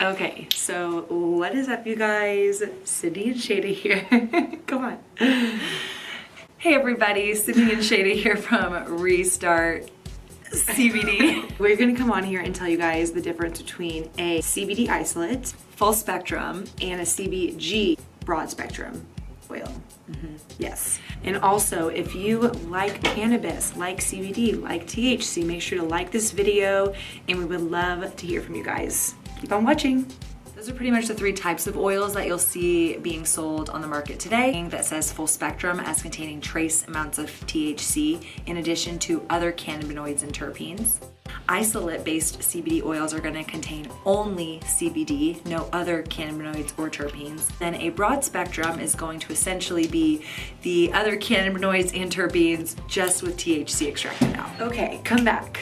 Okay, so what is up, you guys? Sydney and Shayda here. Come on. Hey everybody, Sydney and Shayda here from Restart CBD. We're gonna come on here and tell you guys the difference between a CBD isolate, full spectrum, and a CBG broad spectrum oil. Yes. And also, if you like cannabis, like CBD, like THC, make sure to like this video, and we would love to hear from you guys. Keep on watching. Those are pretty much the three types of oils that you'll see being sold on the market today. That says full spectrum as containing trace amounts of THC in addition to other cannabinoids and terpenes. Isolate-based CBD oils are going to contain only CBD, no other cannabinoids or terpenes. Then a broad spectrum is going to essentially be the other cannabinoids and terpenes just with THC extracted out. Okay, come back.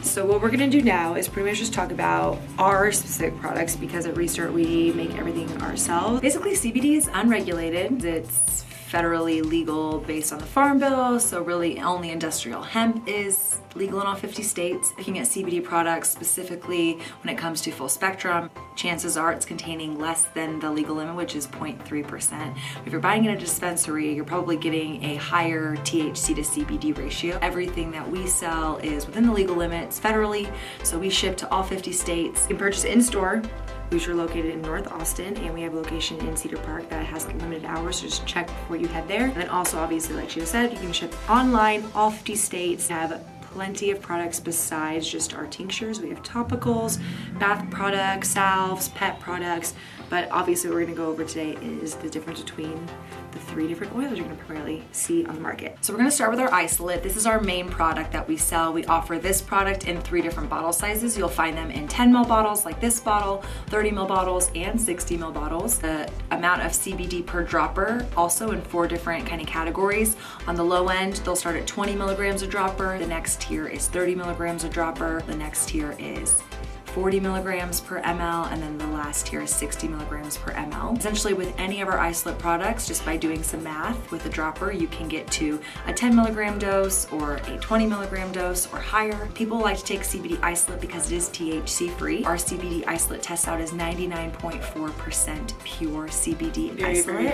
So what we're gonna do now is pretty much just talk about our specific products, because at Restart we make everything ourselves. Basically, CBD is unregulated. It's federally legal based on the Farm Bill, so really only industrial hemp is legal in all 50 states. Looking at CBD products specifically when it comes to full spectrum, chances are it's containing less than the legal limit, which is 0.3%. If you're buying in a dispensary, you're probably getting a higher THC to CBD ratio. Everything that we sell is within the legal limits federally, so we ship to all 50 states. You can purchase in-store, which are located in North Austin, and we have a location in Cedar Park that has limited hours, so just check before you head there. And then also, obviously, like she said, you can ship online, all 50 states. We have plenty of products besides just our tinctures. We have topicals, bath products, salves, pet products, but obviously what we're gonna go over today is the difference between the three different oils you're gonna primarily see on the market. So we're gonna start with our isolate. This is our main product that we sell. We offer this product in 3 different bottle sizes. You'll find them in 10 ml bottles like this bottle, 30 ml bottles, and 60 ml bottles. The amount of CBD per dropper also in 4 different kind of categories. On the low end, they'll start at 20 milligrams a dropper. The next tier is 30 milligrams a dropper. The next tier is 40 milligrams per ml, and then the last tier is 60 milligrams per ml. Essentially, with any of our isolate products, just by doing some math with a dropper, you can get to a 10 milligram dose or a 20 milligram dose or higher. People like to take CBD isolate because it is THC free. Our CBD isolate tests out as 99.4% pure CBD isolate.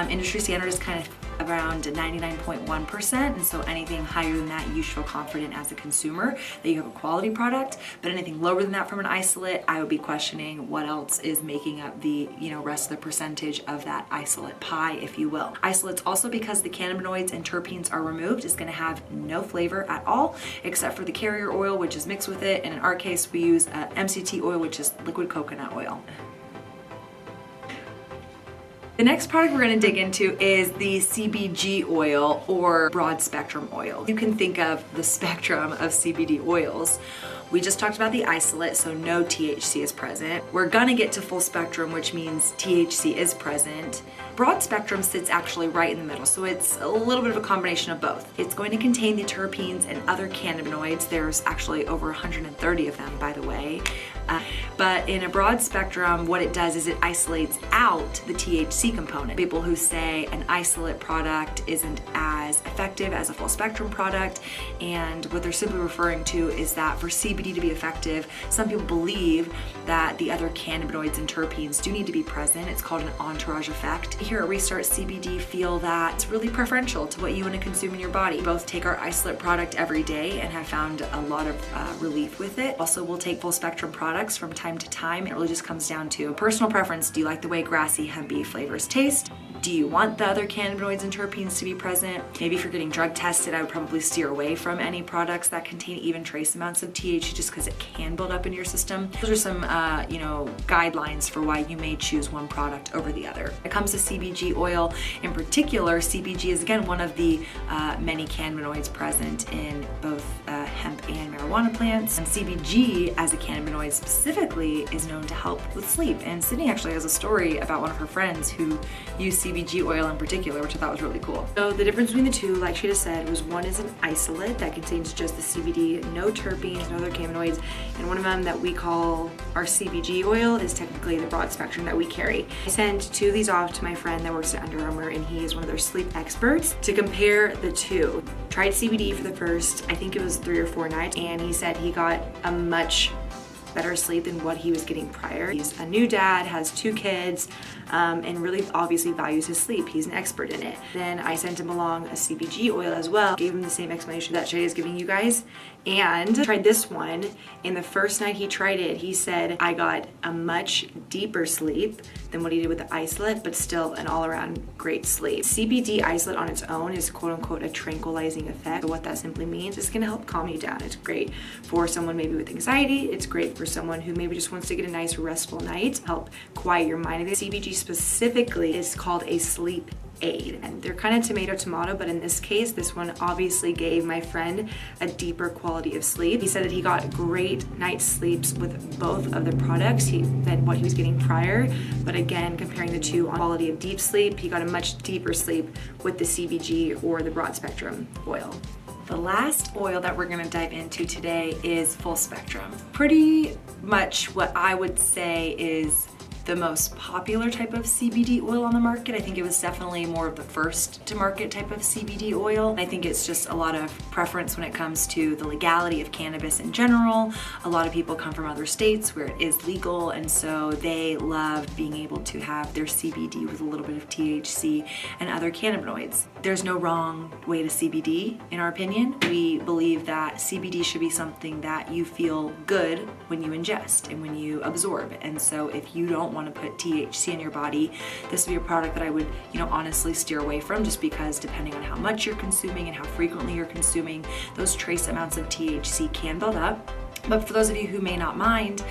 Industry standard is kind of around 99.1%, and so anything higher than that, you should feel confident as a consumer that you have a quality product. But anything lower than that from an isolate, I would be questioning what else is making up the rest of the percentage of that isolate pie, if you will. Isolates also, because the cannabinoids and terpenes are removed, is going to have no flavor at all except for the carrier oil, which is mixed with it, and in our case we use MCT oil, which is liquid coconut oil. The next product we're going to dig into is the CBG oil, or broad spectrum oil. You can think of the spectrum of CBD oils. We just talked about the isolate, so no THC is present. We're gonna get to full spectrum, which means THC is present. Broad spectrum sits actually right in the middle, so it's a little bit of a combination of both. It's going to contain the terpenes and other cannabinoids. There's actually over 130 of them, by the way. But in a broad spectrum, what it does is it isolates out the THC component. People who say an isolate product isn't as effective as a full spectrum product, and what they're simply referring to is that for CBD to be effective, some people believe that the other cannabinoids and terpenes do need to be present. It's called an entourage effect. Here at Restart CBD feel that it's really preferential to what you want to consume in your body. We both take our isolate product every day and have found a lot of relief with it. Also, we'll take full spectrum products from time to time. It really just comes down to personal preference. Do you like the way grassy, hempy flavors taste? Do you want the other cannabinoids and terpenes to be present? Maybe if you're getting drug tested, I would probably steer away from any products that contain even trace amounts of THC, just because it can build up in your system. Those are some guidelines for why you may choose one product over the other. When it comes to CBG oil in particular, CBG is again one of the many cannabinoids present in both hemp and marijuana plants. And CBG as a cannabinoid specifically is known to help with sleep. And Sydney actually has a story about one of her friends who used CBG oil in particular, which I thought was really cool. So the difference between the two, like she just said, was one is an isolate that contains just the CBD, no terpenes, no other cannabinoids, and one of them that we call our CBG oil is technically the broad spectrum that we carry. I sent 2 of these off to my friend that works at Under Armour, and he is one of their sleep experts, to compare the two. Tried CBD for the first, I think it was 3 or 4 nights, and he said he got a much better sleep than what he was getting prior. He's a new dad, has 2 kids, and really obviously values his sleep. He's an expert in it. Then I sent him along a CBG oil as well, gave him the same explanation that Shayda is giving you guys, and tried this one. And the first night he tried it, he said, I got a much deeper sleep than what he did with the isolate, but still an all-around great sleep. CBD isolate on its own is quote-unquote a tranquilizing effect. So what that simply means, it's gonna help calm you down. It's great for someone maybe with anxiety. It's great for someone who maybe just wants to get a nice restful night, help quiet your mind. The CBG specifically is called a sleep aid, and they're kind of tomato, but in this case, this one obviously gave my friend a deeper quality of sleep. He said that he got great night sleeps with both of the products than what he was getting prior, but again, comparing the two on quality of deep sleep, he got a much deeper sleep with the CBG or the broad spectrum oil. The last oil that we're gonna dive into today is full spectrum. Pretty much what I would say is the most popular type of CBD oil on the market. I think it was definitely more of the first to market type of CBD oil. I think it's just a lot of preference when it comes to the legality of cannabis in general. A lot of people come from other states where it is legal, and so they love being able to have their CBD with a little bit of THC and other cannabinoids. There's no wrong way to CBD, in our opinion. We believe that CBD should be something that you feel good when you ingest and when you absorb. And so if you don't want to put THC in your body, this would be a product that I would, honestly steer away from, just because depending on how much you're consuming and how frequently you're consuming, those trace amounts of THC can build up. But for those of you who may not mind,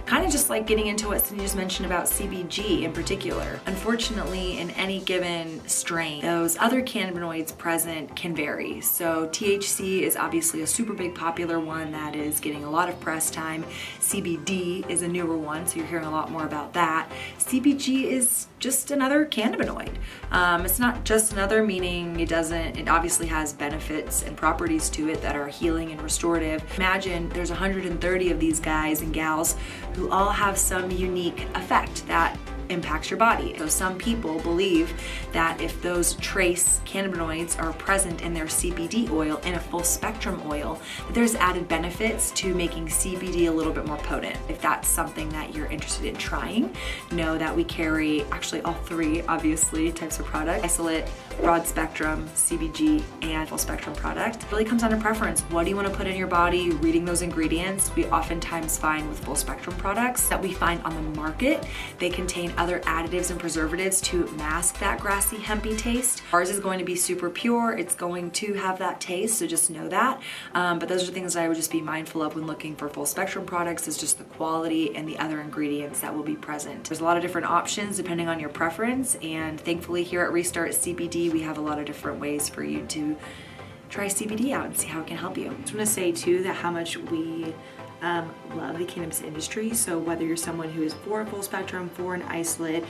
kind of just like getting into what Sydney just mentioned about CBG in particular. Unfortunately, in any given strain, those other cannabinoids present can vary. So THC is obviously a super big popular one that is getting a lot of press time. CBD is a newer one, so you're hearing a lot more about that. CBG is just another cannabinoid. It's not just another, meaning it obviously has benefits and properties to it that are healing and restorative. Imagine there's 130 of these guys and gals who all have some unique effect that impacts your body. So some people believe that if those trace cannabinoids are present in their CBD oil, in a full spectrum oil, that there's added benefits to making CBD a little bit more potent. If that's something that you're interested in trying, know that we carry actually all 3, obviously, types of product: isolate, broad spectrum, CBG, and full spectrum product. It really comes down to preference. What do you want to put in your body? Reading those ingredients, we oftentimes find with full spectrum products that we find on the market, they contain other additives and preservatives to mask that grassy, hempy taste. Ours is going to be super pure. It's going to have that taste, so just know that. But those are things that I would just be mindful of when looking for full spectrum products, is just the quality and the other ingredients that will be present. There's a lot of different options depending on your preference, and thankfully here at Restart CBD, we have a lot of different ways for you to try CBD out and see how it can help you. I just want to say too that how much we love the cannabis industry. So whether you're someone who is for a full spectrum, for an isolate,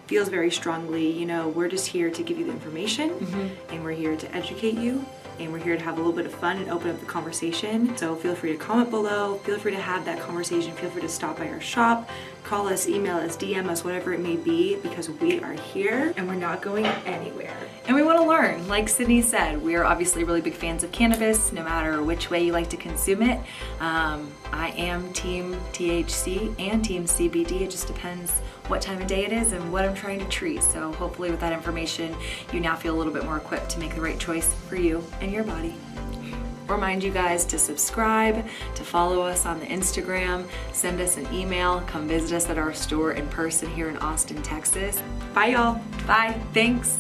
feels very strongly, we're just here to give you the information, and we're here to educate you, and we're here to have a little bit of fun and open up the conversation. So feel free to comment below, feel free to have that conversation, feel free to stop by our shop, call us, email us, DM us, whatever it may be, because we are here and we're not going anywhere. And we want to learn. Like Sydney said, we are obviously really big fans of cannabis, no matter which way you like to consume it. I am team THC and team CBD. It just depends what time of day it is and what I'm trying to treat. So hopefully with that information, you now feel a little bit more equipped to make the right choice for you and your body. Remind you guys to subscribe, to follow us on the Instagram, send us an email, come visit us at our store in person here in Austin, Texas. Bye y'all. Bye. Thanks.